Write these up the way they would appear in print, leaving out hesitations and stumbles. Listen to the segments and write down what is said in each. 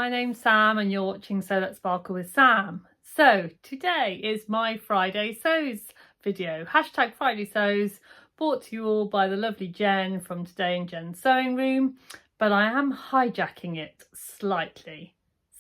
my name's Sam and you're watching So Let's Sparkle with Sam. So today is my Friday Sews video, hashtag Friday Sews, brought to you all by the lovely Jen from Today in Jen's Sewing Room, but I am hijacking it slightly.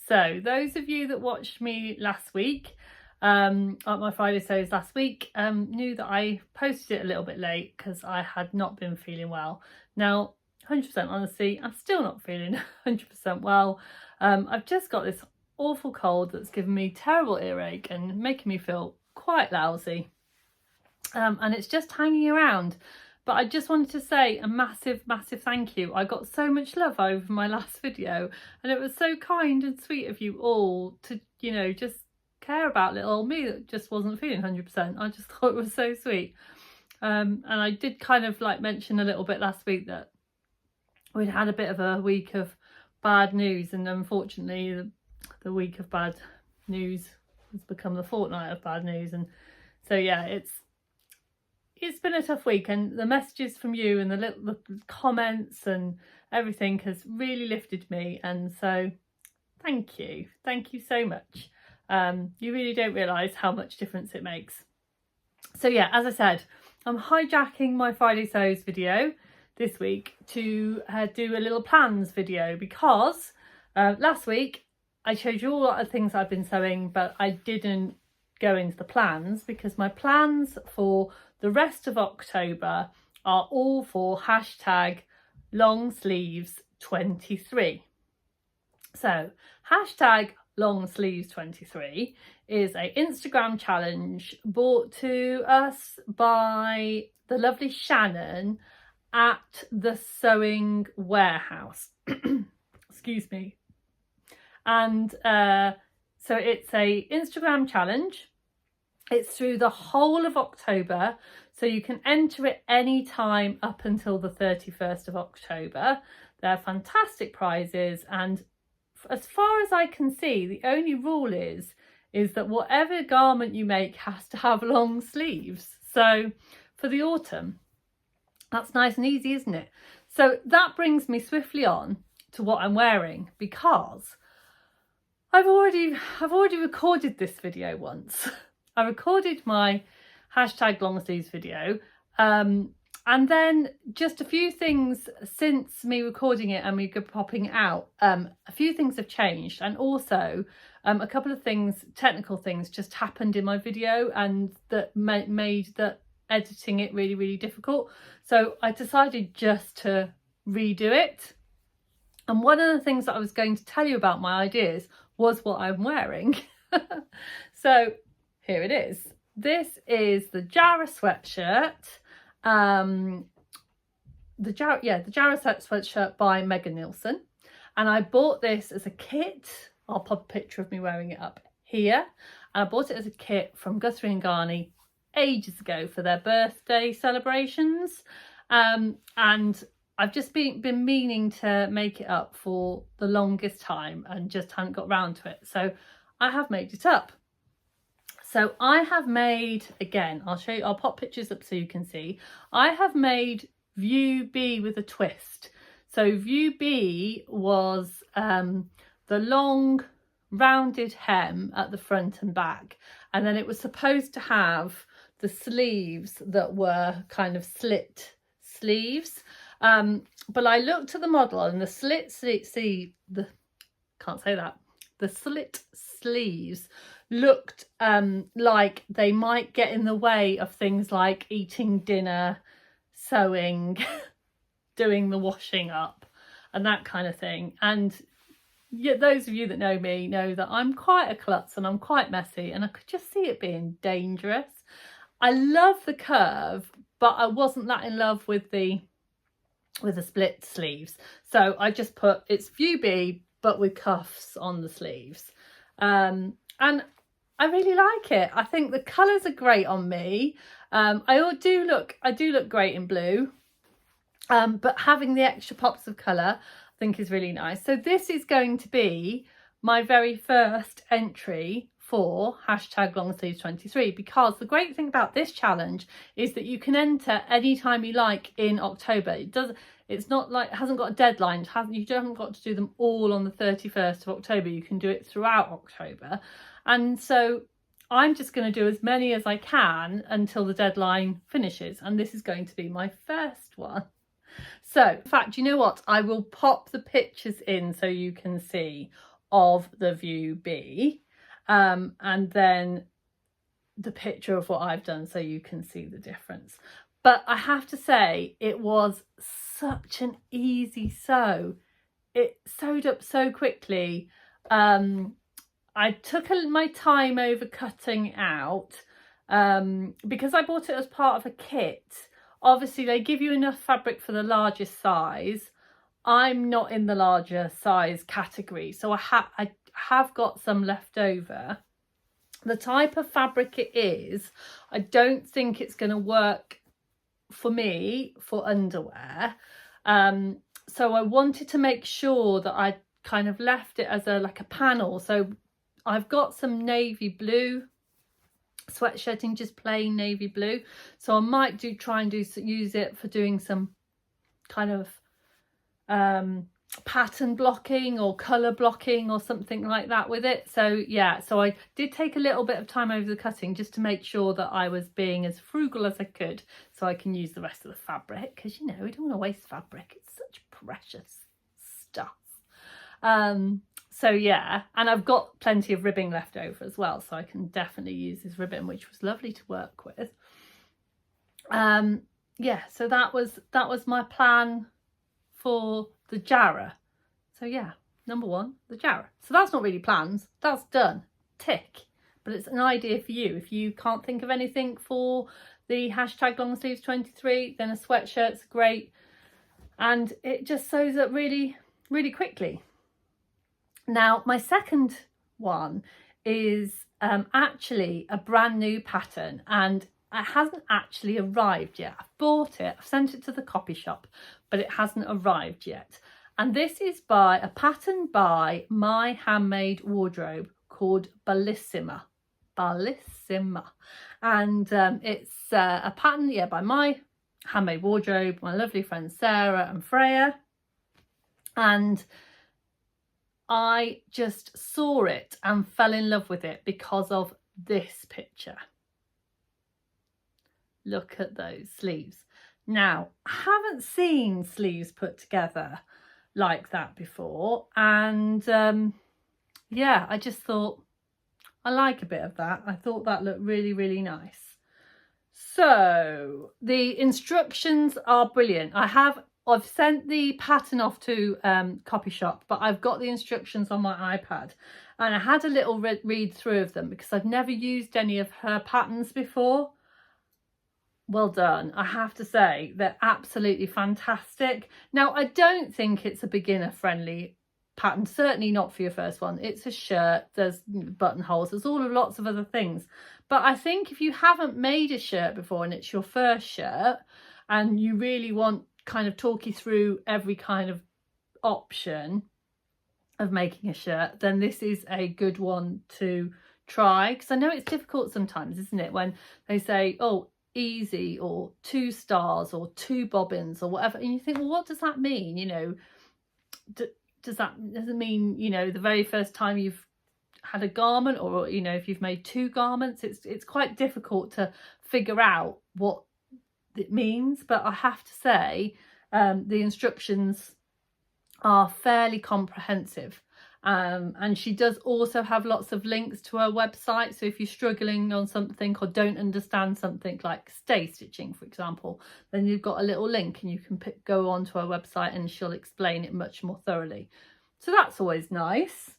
So those of you that watched me last week, at my Friday Sews last week, knew that I posted it a little bit late because I had not been feeling well. Now, 100% honesty, I'm still not feeling 100% well. I've just got this awful cold that's given me terrible earache and making me feel quite lousy. And it's just hanging around. But I just wanted to say a massive thank you. I got so much love over my last video and it was so kind and sweet of you all to, you know, just care about little old me that just wasn't feeling 100%. I just thought it was so sweet. And I did kind of like mention a little bit last week that we'd had a bit of a week of bad news, and unfortunately the week of bad news has become the fortnight of bad news. And so yeah, it's been a tough week, and the messages from you and the comments and everything has really lifted me, and so thank you so much. You really don't realise how much difference it makes. So yeah, as I said, I'm hijacking my Friday Sews video this week to do a little plans video, because last week I showed you all a lot of things I've been sewing, but I didn't go into the plans because my plans for the rest of October are all for hashtag long sleeves 23. So hashtag long sleeves 23 is a Instagram challenge brought to us by the lovely Shannon at the Sewing Warehouse. Excuse me. And so it's a Instagram challenge. It's through the whole of October, so you can enter it any time up until the 31st of October. They're fantastic prizes, and as far as I can see, the only rule is that whatever garment you make has to have long sleeves. So for the autumn, that's nice and easy, isn't it? So that brings me swiftly on to what I'm wearing, because I've already recorded this video once. I recorded my hashtag long sleeves video, and then just a few things since me recording it and me popping it out, a few things have changed, and also a couple of things, technical things, just happened in my video and that made that editing it really difficult. So I decided just to redo it. And one of the things that I was going to tell you about my ideas was what I'm wearing. So here it is. This is the Jarrah Sweatshirt. The Jarrah Sweatshirt by Megan Nielsen. And I bought this as a kit. I'll pop a picture of me wearing it up here. And I bought it as a kit from Guthrie and Garney ages ago for their birthday celebrations, and I've just been meaning to make it up for the longest time and just hadn't got round to it, so I have made it up. So I have made, again, I'll show you, I'll pop pictures up so you can see, I have made view B with a twist. So view B was the long rounded hem at the front and back, and then it was supposed to have the sleeves that were kind of slit sleeves, but I looked at the model and the slit sleeves looked like they might get in the way of things like eating dinner, sewing, doing the washing up and that kind of thing. And yeah, those of you that know me know that I'm quite a klutz and I'm quite messy, and I could just see it being dangerous. I love the curve, but I wasn't that in love with the split sleeves. So I just put, it's view B, but with cuffs on the sleeves. And I really like it. I think the colours are great on me. I do look great in blue. But having the extra pops of colour I think is really nice. So this is going to be my very first entry for #longsleeves23, because the great thing about this challenge is that you can enter anytime you like in October. It's not like, it hasn't got a deadline. You haven't got to do them all on the 31st of October. You can do it throughout October. And so I'm just going to do as many as I can until the deadline finishes. And this is going to be my first one. So, in fact, you know what? I will pop the pictures in so you can see of the view B, and then the picture of what I've done so you can see the difference. But I have to say, it was such an easy sew. It sewed up so quickly. I took my time over cutting out because I bought it as part of a kit. Obviously, they give you enough fabric for the largest size. I'm not in the larger size category, so I have got some left over. The type of fabric it is, I don't think it's going to work for me for underwear. So I wanted to make sure that I kind of left it as like a panel. So I've got some navy blue sweatshirting, just plain navy blue. So I might try and use it for doing some kind of pattern blocking or colour blocking or something like that with it. So yeah, so I did take a little bit of time over the cutting just to make sure that I was being as frugal as I could so I can use the rest of the fabric, because you know, we don't want to waste fabric. It's such precious stuff. So yeah, and I've got plenty of ribbing left over as well, so I can definitely use this ribbon, which was lovely to work with. Yeah, so that was my plan for the Jara. So yeah, number one, the Jara. So that's not really plans, that's done, tick. But it's an idea for you. If you can't think of anything for the #longsleeves23, then a sweatshirt's great, and it just sews up really, really quickly. Now, my second one is actually a brand new pattern, and it hasn't actually arrived yet. I've bought it, I've sent it to the copy shop, but it hasn't arrived yet. And this is by a pattern by My Handmade Wardrobe called Balissima. Balissima. And it's a pattern, yeah, by My Handmade Wardrobe, my lovely friends Sarah and Freya. And I just saw it and fell in love with it because of this picture. Look at those sleeves. Now, I haven't seen sleeves put together like that before, and yeah, I just thought I like a bit of that. I thought that looked really, really nice. So the instructions are brilliant. I've sent the pattern off to copy shop, but I've got the instructions on my iPad, and I had a little read through of them because I've never used any of her patterns before. Well done. I have to say, they're absolutely fantastic. Now, I don't think it's a beginner friendly pattern, certainly not for your first one. It's a shirt, there's buttonholes, there's lots of other things. But I think if you haven't made a shirt before and it's your first shirt and you really want kind of talk you through every kind of option of making a shirt, then this is a good one to try. Because I know it's difficult sometimes, isn't it, when they say, oh, easy or 2 stars or 2 bobbins or whatever, and you think, well, what does that mean? You know, does it mean, you know, the very first time you've had a garment, or, you know, if you've made 2 garments? It's quite difficult to figure out what it means. But I have to say, the instructions are fairly comprehensive, and she does also have lots of links to her website. So if you're struggling on something or don't understand something like stay stitching, for example, then you've got a little link and you can go onto her website and she'll explain it much more thoroughly. So that's always nice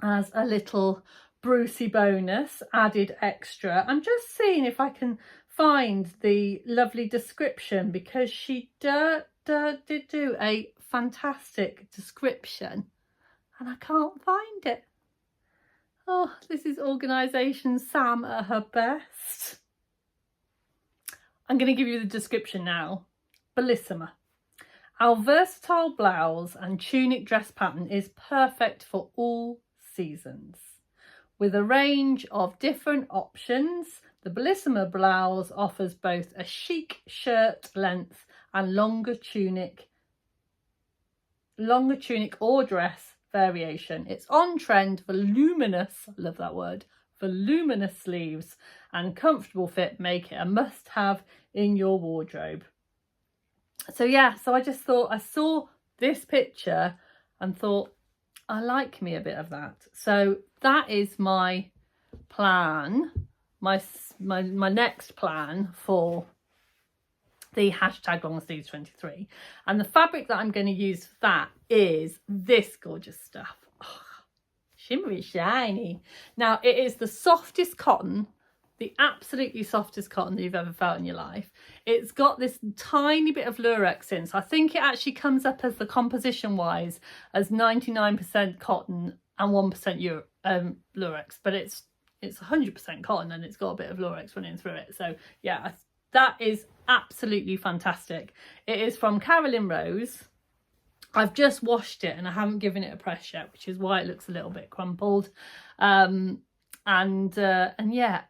as a little Brucey bonus, added extra. I'm just seeing if I can find the lovely description, because she did do a fantastic description and I can't find it. Oh, this is organisation Sam at her best. I'm going to give you the description now. Balissima. Our versatile blouse and tunic dress pattern is perfect for all seasons. With a range of different options, the Balissima blouse offers both a chic shirt length and longer tunic or dress variation. It's on trend, voluminous, I love that word, voluminous sleeves and comfortable fit make it a must-have in your wardrobe. So yeah, so I just thought, I saw this picture and thought, I like me a bit of that. So that is my plan, my next plan for the hashtag long sleeves 23. And the fabric that I'm going to use for that is this gorgeous stuff. Oh, shimmery shiny. Now it is the softest cotton, the absolutely softest cotton that you've ever felt in your life. It's got this tiny bit of lurex in, so I think it actually comes up as the composition wise as 99% cotton and 1% lurex, but it's 100% cotton and it's got a bit of lurex running through it. So yeah, that is absolutely fantastic. It is from Carolyn Rose. I've just washed it and I haven't given it a press yet, which is why it looks a little bit crumpled. And yeah,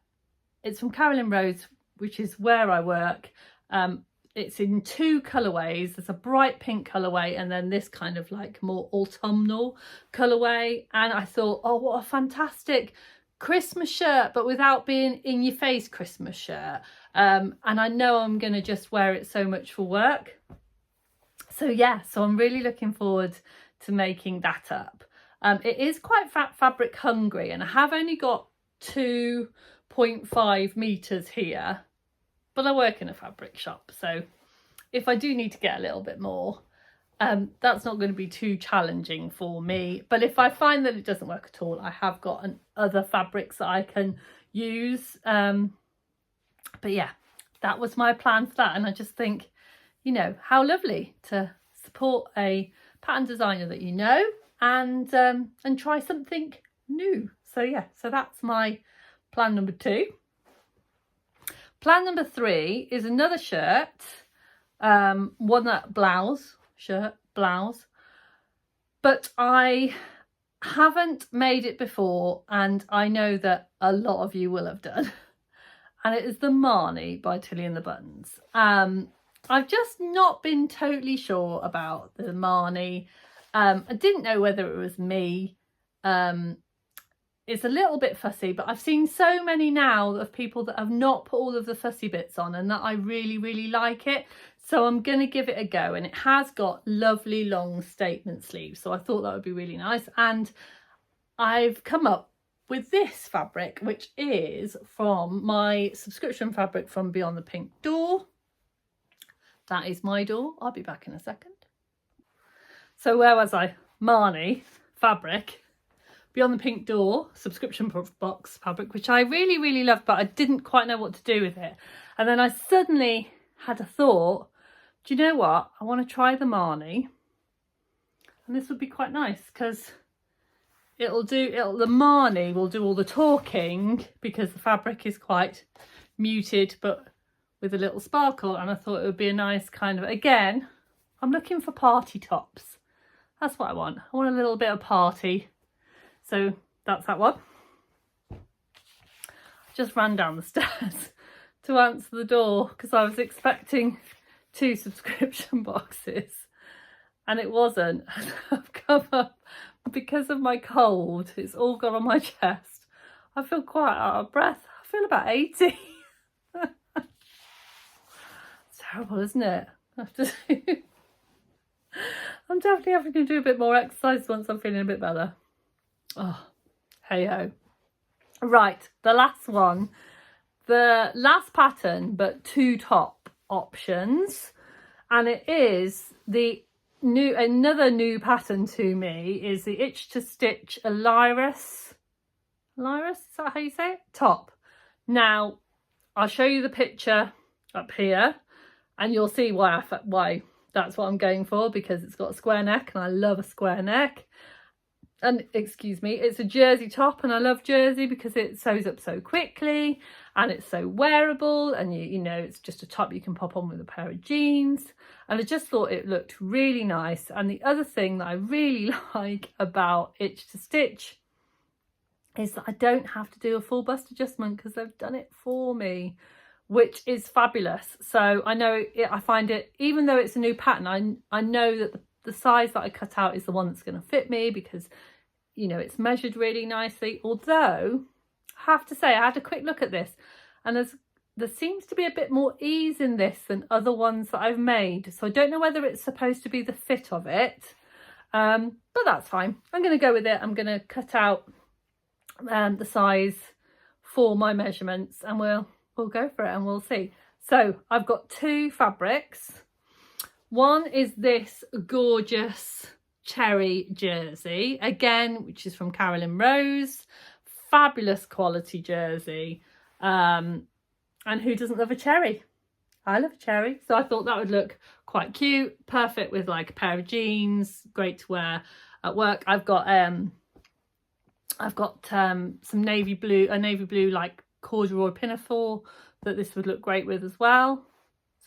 it's from Carolyn Rose, which is where I work. It's in two colourways. There's a bright pink colourway and then this kind of like more autumnal colourway. And I thought, oh, what a fantastic Christmas shirt, but without being in your face Christmas shirt. And I know I'm going to just wear it so much for work. So yeah, so I'm really looking forward to making that up. It is quite fabric hungry and I have only got 2.5 meters here, but I work in a fabric shop, so if I do need to get a little bit more, that's not going to be too challenging for me. But if I find that it doesn't work at all, I have got other fabrics that I can use. But yeah, that was my plan for that. And I just think, you know, how lovely to support a pattern designer that you know and try something new. So yeah, so that's my plan number 2. Plan number 3 is another shirt, one that blouse, but I haven't made it before and I know that a lot of you will have done. And it is the Marnie by Tilly and the Buttons. I've just not been totally sure about the Marnie. I didn't know whether it was me. It's a little bit fussy, but I've seen so many now of people that have not put all of the fussy bits on and that I really, really like it. So I'm going to give it a go. And it has got lovely long statement sleeves. So I thought that would be really nice. And I've come up with this fabric, which is from my subscription fabric from Beyond the Pink Door. That is my door. I'll be back in a second. So where was I? Marnie fabric, Beyond the Pink Door subscription box fabric, which I really, really love, but I didn't quite know what to do with it. And then I suddenly had a thought, do you know what? I want to try the Marnie. And this would be quite nice because the Marnie will do all the talking because the fabric is quite muted, but with a little sparkle. And I thought it would be a nice kind of, again, I'm looking for party tops. That's what I want. I want a little bit of party. So that's that one. Just ran down the stairs to answer the door because I was expecting 2 subscription boxes and it wasn't. I've come up because of my cold. It's all gone on my chest. I feel quite out of breath. I feel about 80. It's terrible, isn't it? I'm definitely having to do a bit more exercise once I'm feeling a bit better. Oh, hey ho. Right, the last one. The last pattern, but 2 top options. And it is another new pattern to me is the Itch to Stitch Ayus. Ayus, is that how you say it? Top. Now, I'll show you the picture up here and you'll see why that's what I'm going for, because it's got a square neck and I love a square neck. And excuse me, it's a jersey top and I love jersey because it sews up so quickly and it's so wearable, and you know, it's just a top you can pop on with a pair of jeans. And I just thought it looked really nice. And the other thing that I really like about Itch to Stitch is that I don't have to do a full bust adjustment because they've done it for me, which is fabulous. So I know I find it, even though it's a new pattern, I know that the size that I cut out is the one that's going to fit me because, you know, it's measured really nicely. Although I have to say, I had a quick look at this and there seems to be a bit more ease in this than other ones that I've made. So I don't know whether it's supposed to be the fit of it, but that's fine. I'm going to go with it. I'm going to cut out the size for my measurements and we'll go for it and we'll see. So I've got two fabrics. One is this gorgeous cherry jersey, again, which is from Carolyn Rose. Fabulous quality jersey. And who doesn't love a cherry? I love a cherry. So I thought that would look quite cute, perfect with like a pair of jeans, great to wear at work. I've got some navy blue like corduroy pinafore that this would look great with as well.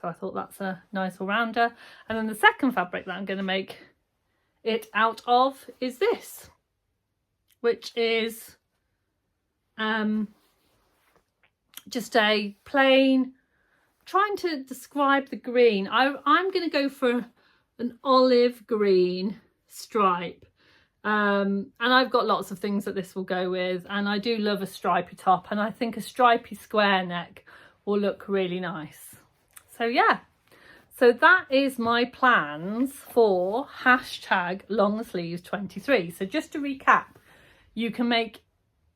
So I thought that's a nice all-rounder. And then the second fabric that I'm going to make it out of is this, which is just a plain, trying to describe the green. I'm going to go for an olive green stripe. And I've got lots of things that this will go with, and I do love a stripy top, and I think a stripy square neck will look really nice. So yeah, so that is my plans for hashtag long sleeves 23. So just to recap, you can make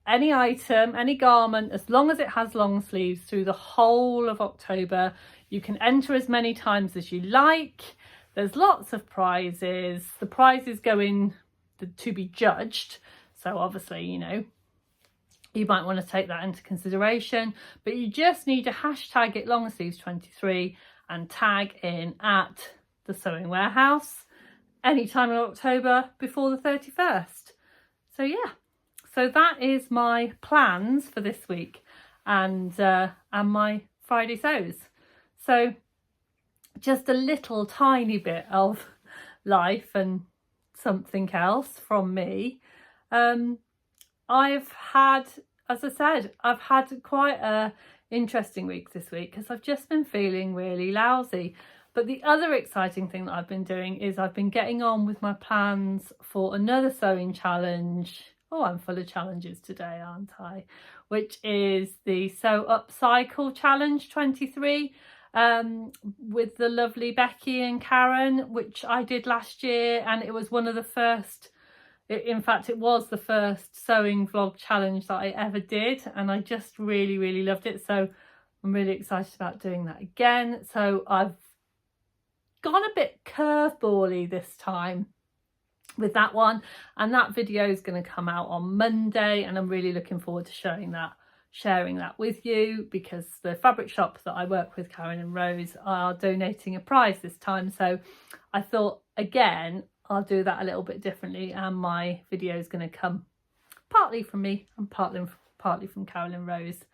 any item, any garment, as long as it has long sleeves through the whole of October. You can enter as many times as you like. There's lots of prizes. The prizes go in to be judged, so obviously, you know, you might want to take that into consideration, but you just need to hashtag it long sleeves 23 and tag in at the Sewing Warehouse anytime in October before the 31st. So yeah, so that is my plans for this week and my Friday sews. So just a little tiny bit of life and something else from me. I've had, as I said, I've had quite a interesting week this week because I've just been feeling really lousy. But the other exciting thing that I've been doing is I've been getting on with my plans for another sewing challenge. Oh, I'm full of challenges today, aren't I? Which is the Sew Upcycle Challenge 23. With the lovely Becky and Karen, which I did last year, and it was one of the first, in fact it was the first sewing vlog challenge that I ever did, and I just really loved it. So I'm really excited about doing that again. So I've gone a bit curvebally this time with that one, and that video is going to come out on Monday, and I'm really looking forward to sharing that with you, because the fabric shop that I work with, Karen and Rose, are donating a prize this time. So I thought, again, I'll do that a little bit differently, and my video is going to come partly from me and partly from Karen and Rose.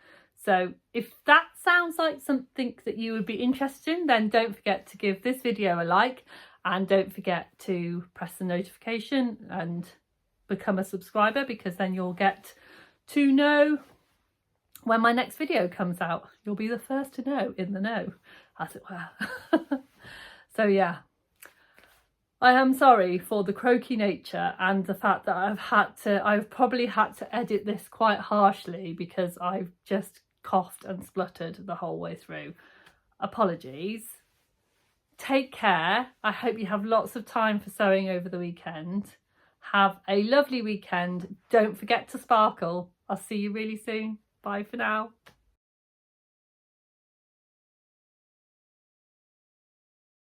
So if that sounds like something that you would be interested in, then don't forget to give this video a like, and don't forget to press the notification and become a subscriber, because then you'll get to know when my next video comes out. You'll be the first to know, in the know, as it were. So yeah, I am sorry for the croaky nature and the fact that I've probably had to edit this quite harshly because I've just coughed and spluttered the whole way through. Apologies. Take care. I hope you have lots of time for sewing over the weekend. Have a lovely weekend. Don't forget to sparkle. I'll see you really soon. Bye for now.